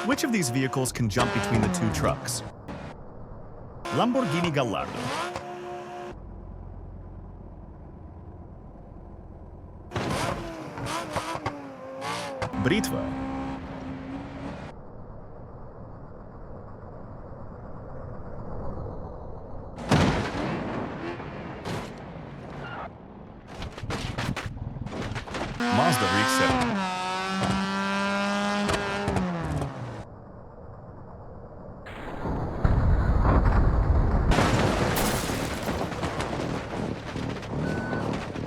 Which of these vehicles can jump between the two trucks? Lamborghini Gallardo, Бритва, Mazda RX-7.